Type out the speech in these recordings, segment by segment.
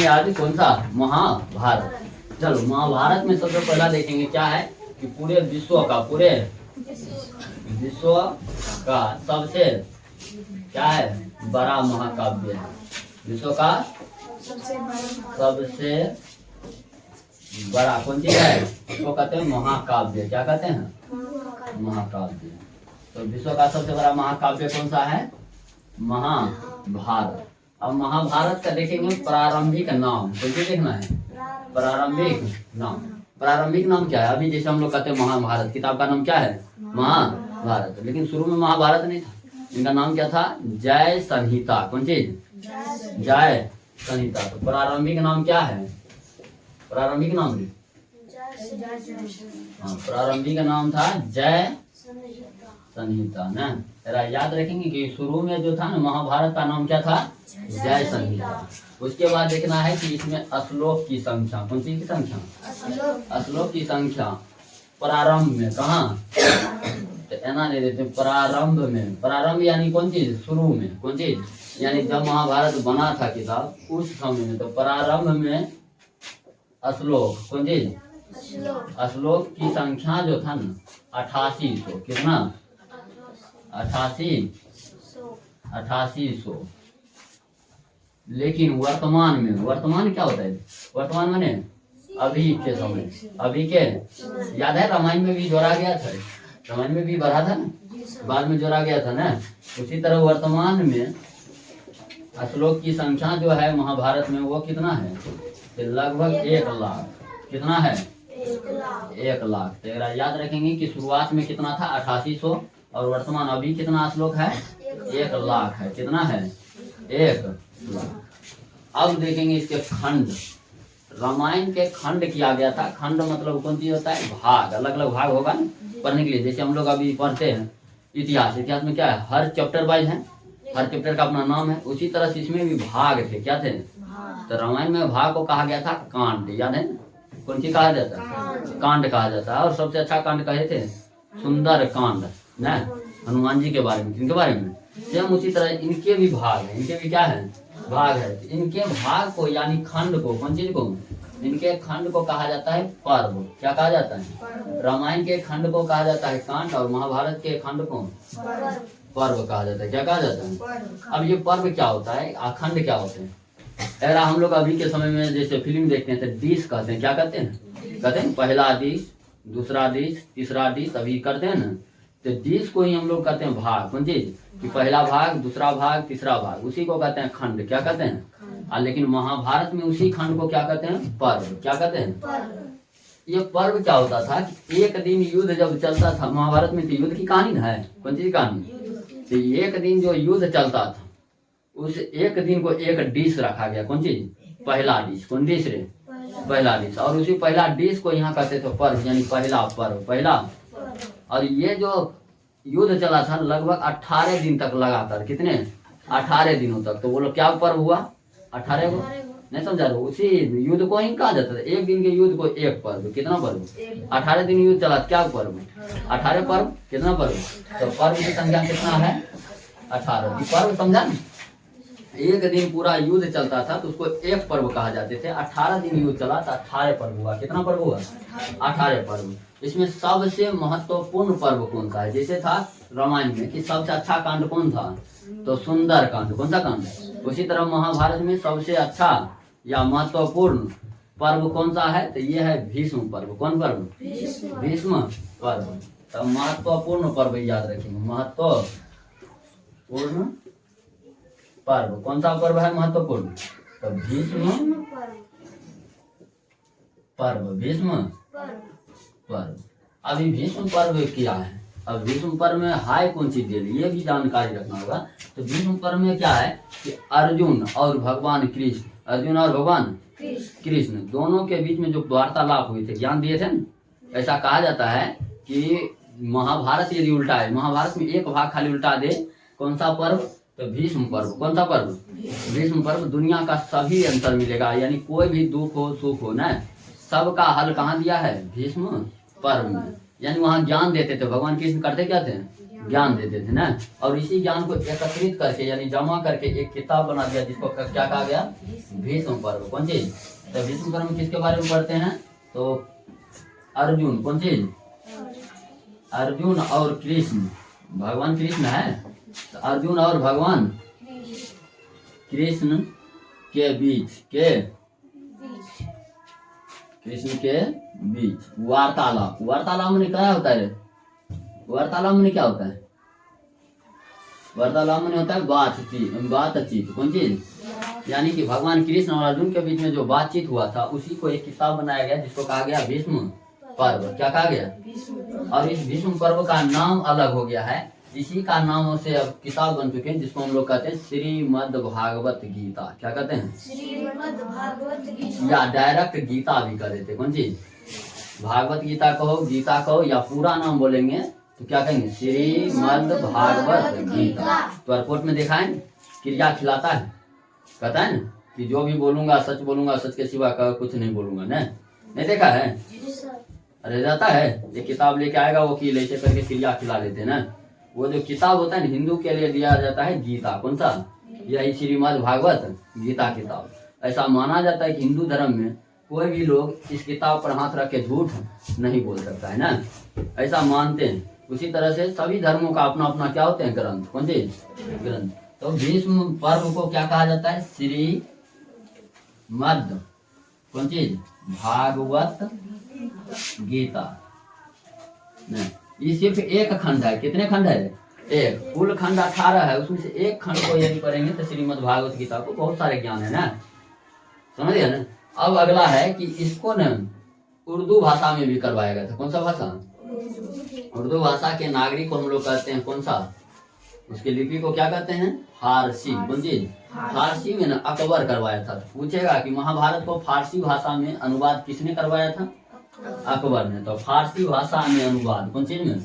देखेंगे आज कौन सा, महाभारत। चलो महाभारत में सबसे पहला देखेंगे क्या है कि पूरे विश्व का सबसे क्या है बड़ा महाकाव्य है। विश्व का सबसे बड़ा कौन चीज है, उसको कहते हैं महाकाव्य। क्या कहते हैं, महाकाव्य। तो विश्व का सबसे बड़ा महाकाव्य कौन सा है, महाभारत। अब महाभारत का देखेंगे प्रारंभिक नाम, तो ये देखना है प्रारंभिक नाम। प्रारंभिक नाम क्या है, अभी जैसे हम लोग कहते हैं महाभारत, किताब का नाम क्या है महाभारत, लेकिन शुरू में महाभारत नहीं था, इनका नाम क्या था, जय संहिता। कौन चीज, जय संहिता। तो प्रारंभिक नाम क्या है, प्रारंभिक नाम, हाँ प्रारंभिक नाम था जय संहिता ना। जरा याद रखेंगे कि शुरू में जो था ना महाभारत का नाम क्या था, जय संहिता। उसके बाद देखना है कि इसमें श्लोक की संख्या, कौन सी की संख्या, श्लोक की संख्या प्रारंभ में कहाँ, तो ऐना ले देते प्रारंभ में। प्रारंभ यानी कौन चीज, शुरू में, कौन चीज, यानी जब महाभारत बना था किताब उस समय में, तो प्रारंभ में श्लोक, कौन चीज, श्लोक की संख्या जो था ना 8800, कितना 8800। लेकिन वर्तमान क्या होता है, वर्तमान माने अभी के समय, अभी के, याद है रामायण में भी जोड़ा गया था, रामायण में भी बढ़ा था ना, बाद में जोड़ा गया था ना। उसी तरह वर्तमान में श्लोक की संख्या जो है महाभारत में वो कितना है, लगभग 1 लाख। कितना है, 1 लाख। तो याद रखेंगे कि शुरुआत में कितना था 8800 और वर्तमान अभी कितना श्लोक है, 1 लाख है। कितना है, 1 लाख। अब देखेंगे इसके खंड, रामायण के खंड किया गया था। खंड मतलब कौन चीज होता है, भाग, अलग अलग भाग होगा ना पढ़ने के लिए। जैसे हम लोग अभी पढ़ते हैं इतिहास, इतिहास में क्या है, हर चैप्टर वाइज है, हर चैप्टर का अपना नाम है। उसी तरह से इसमें भी भाग थे, क्या थे, तो रामायण में भाग को कहा गया था कांड। याद है, कौन सी कहा जाता है, कांड कहा जाता है। और सबसे अच्छा कांड कहे थे सुंदर कांड ना, हनुमान जी के बारे में, इनके बारे में। सेम उसी तरह इनके भी भाग है, इनके भी क्या है, भाग है। इनके भाग को यानी खंड को, कौन चीज को, इनके खंड को कहा जाता है पर्व। क्या कहा जाता है, रामायण के खंड को कहा जाता है कांड और महाभारत के खंड को पर्व कहा जाता है। क्या कहा जाता है। अब ये पर्व क्या होता है, अखंड क्या होते हैं। अगर हम लोग अभी के समय में जैसे फिल्म देखते हैं तो डिश कहते हैं। क्या कहते हैं, कहते हैं पहला डिश, दूसरा डिश, तीसरा डिश, अभी करते हैं ना। तो डिश को ही हम लोग कहते हैं भाग, कौन चीज, कि पहला भाग, दूसरा भाग, तीसरा भाग, उसी को कहते हैं खंड। क्या कहते हैं। लेकिन महाभारत में उसी खंड को क्या कहते हैं, पर्व। क्या कहते हैं। ये पर्व क्या होता था कि एक दिन युद्ध जब चलता था, महाभारत में तो युद्ध की कहानी है, कौन सी कहानी, तो एक दिन जो युद्ध चलता था उस एक दिन को एक डिश रखा गया। कौन चीज, पहला डिश। कौन डिश रे, पहला डिश। और उसी पहला डिश को यहाँ कहते थे पर्व, यानी पहला पर्व, पहला। और ये जो युद्ध चला था लगभग 18 दिन तक लगातार, कितने 18 दिनों तक। तो बोलो क्या पर्व हुआ, 18 को, नहीं समझा रहे, उसी युद्ध को ही कहा जाता था। एक दिन के युद्ध को एक पर्व। कितना पर्व, 18 दिन युद्ध चला, क्या पर्व, 18 पर्व। कितना पर्व, तो पर्व की संख्या कितना है, 18। पर्व समझा ना, एक दिन पूरा युद्ध चलता था तो उसको एक पर्व कहा जाते थे। 18 दिन युद्ध चला तो 18 पर्व हुआ। कितना पर्व हुआ, 18 पर्व। इसमें सबसे महत्वपूर्ण पर्व कौन सा है, जैसे था रामायण में कि सबसे अच्छा कांड कौन था, तो सुंदर कांड। कौन सा कांड, उसी तरह महाभारत में सबसे अच्छा या महत्वपूर्ण पर्व कौन सा है, तो ये है भीष्म पर्व। कौन पर्व, भीष्म पर्व। तो महत्वपूर्ण पर्व याद रखेंगे, महत्वपूर्ण पर्व कौन सा पर्व है महत्वपूर्ण, तो भीष्म पर्व, भीष्म पर्व। अभी भीष्म पर्व क्या है, अब भीष्म पर्व में हाय कौन सी दे, ये भी जानकारी रखना होगा। तो भीष्म पर्व में क्या है कि अर्जुन और भगवान कृष्ण, अर्जुन और भगवान कृष्ण दोनों के बीच में जो वार्तालाप हुई थे, ज्ञान दिए थे न, ऐसा कहा जाता है कि महाभारत यदि उल्टा है, महाभारत में एक भाग खाली उल्टा दे, कौन सा पर्व, तो भीष्म पर्व। कौन सा पर्व, भीष्म पर्व। दुनिया का सभी आंसर मिलेगा, यानी कोई भी दुख हो सुख हो ना, सबका हल कहाँ दिया है, भीष्म पर्व में। यानी वहाँ ज्ञान देते थे, भगवान कृष्ण करते क्या थे, ज्ञान देते थे ना, और इसी ज्ञान को एकत्रित करके यानी जमा करके एक किताब बना दिया जिसको क्या कहा गया, भीष्म पर्व। कौन चीज? तो भीष्म पर्व में किसके बारे में पढ़ते हैं? तो अर्जुन, कौन चीज? अर्जुन और कृष्ण, भगवान कृष्ण है, तो अर्जुन और भगवान कृष्ण के बीच कृष्ण के बीच वार्तालाप। वार्तालाप में क्या होता है? वार्तालाप में क्या होता है? वार्तालाप में होता है बातचीत। कौन चीज? यानी कि भगवान कृष्ण और अर्जुन के बीच में जो बातचीत हुआ था उसी को एक किताब बनाया गया जिसको कहा गया भीष्म पर्व। क्या कहा गया? और इस भीष्म पर्व का नाम अलग हो गया है, इसी का नाम से अब किताब बन चुके हैं जिसको हम लोग कहते हैं श्रीमद् भागवत गीता। क्या कहते हैं? श्रीमद् भागवत गीता, या डायरेक्ट गीता भी कह देते। कौन चीज? भागवत गीता कहो, गीता कहो, या पूरा नाम बोलेंगे तो क्या कहेंगे? श्रीमद् भागवत गीता। तो एयरपोर्ट में देखा है क्रिया खिलाता है, कहता है ना कि जो भी बोलूंगा सच के सिवा कुछ नहीं बोलूंगा ना, नहीं देखा है? अरे रहता है, ये किताब लेके आएगा वकील, ऐसे करके क्रिया खिला लेते हैं ना। वो जो किताब होता है ना हिंदू के लिए दिया जाता है गीता। कौन सा? यही श्रीमद् भागवत गीता किताब। ऐसा माना जाता है कि हिंदू धर्म में कोई भी लोग इस किताब पर हाथ रख के झूठ नहीं बोल सकता है ना, ऐसा मानते हैं। उसी तरह से सभी धर्मों का अपना अपना क्या होते हैं? ग्रंथ। कौन सी? ग्रंथ। तो भीष्म पर्व को क्या कहा जाता है? श्रीमद्, कौन चीज? भागवत गीता। ये सिर्फ एक खंड है। कितने खंड है? एक। कुल खंड 18 है, उसमें से एक खंड को यदि पढ़ेंगे तो श्रीमद् भागवत गीता को बहुत सारे ज्ञान है ना, समझ गया ना। अब अगला है कि इसको न उर्दू भाषा में भी करवाया गया था। कौन सा भाषा? उर्दू भाषा के नागरिक को हम लोग कहते हैं कौन सा? उसके लिपि को क्या कहते हैं? फारसी। कौन चीज? फारसी में ना अकबर करवाया था। पूछेगा कि महाभारत को फारसी भाषा में अनुवाद किसने करवाया था? अकबर ने। तो फारसी भाषा में अनुवाद कौन चीज में?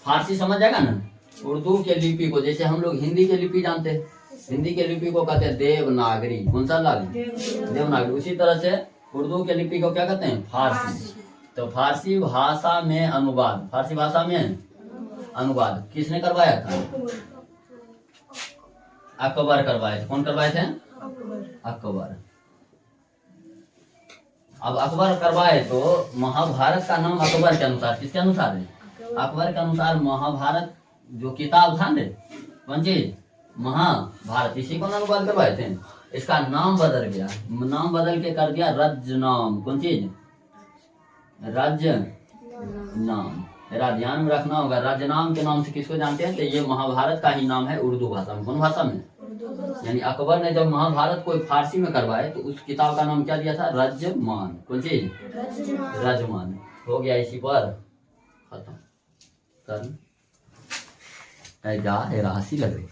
फारसी समझ जाएगा ना। उर्दू के लिपि को जैसे हम लोग हिंदी के लिपि जानते हैं, हिंदी के लिपि को कहते हैं देवनागरी। कौन सा लाल? देवनागरी। उसी तरह से उर्दू के लिपि को क्या कहते हैं? फारसी। तो फारसी भाषा में अनुवाद, फारसी भाषा में अनुवाद किसने करवाया था? अकबर करवाए थे। कौन करवाए थे? अकबर। अब अकबर करवाए तो महाभारत का नाम अकबर के अनुसार, किसके अनुसार है? अकबर के अनुसार महाभारत जो किताब था ना, कौन चीज? महाभारत, इसी को अनुवाद करवाए थे। इसका नाम बदल गया, नाम बदल के कर दिया रज्य नाम। कौन चीज? राज्य नाम। मेरा ध्यान में रखना होगा, राज्य नाम के नाम से किसको जानते हैं? तो ये महाभारत का ही नाम है उर्दू भाषा में। कौन भाषा में? यानी अकबर ने जब महाभारत को फारसी में करवाए तो उस किताब का नाम क्या दिया था? रज्यमान। कौन चीज? रज्यमान। हो गया इसी पर खत्म। कर जा, राशि लग रही।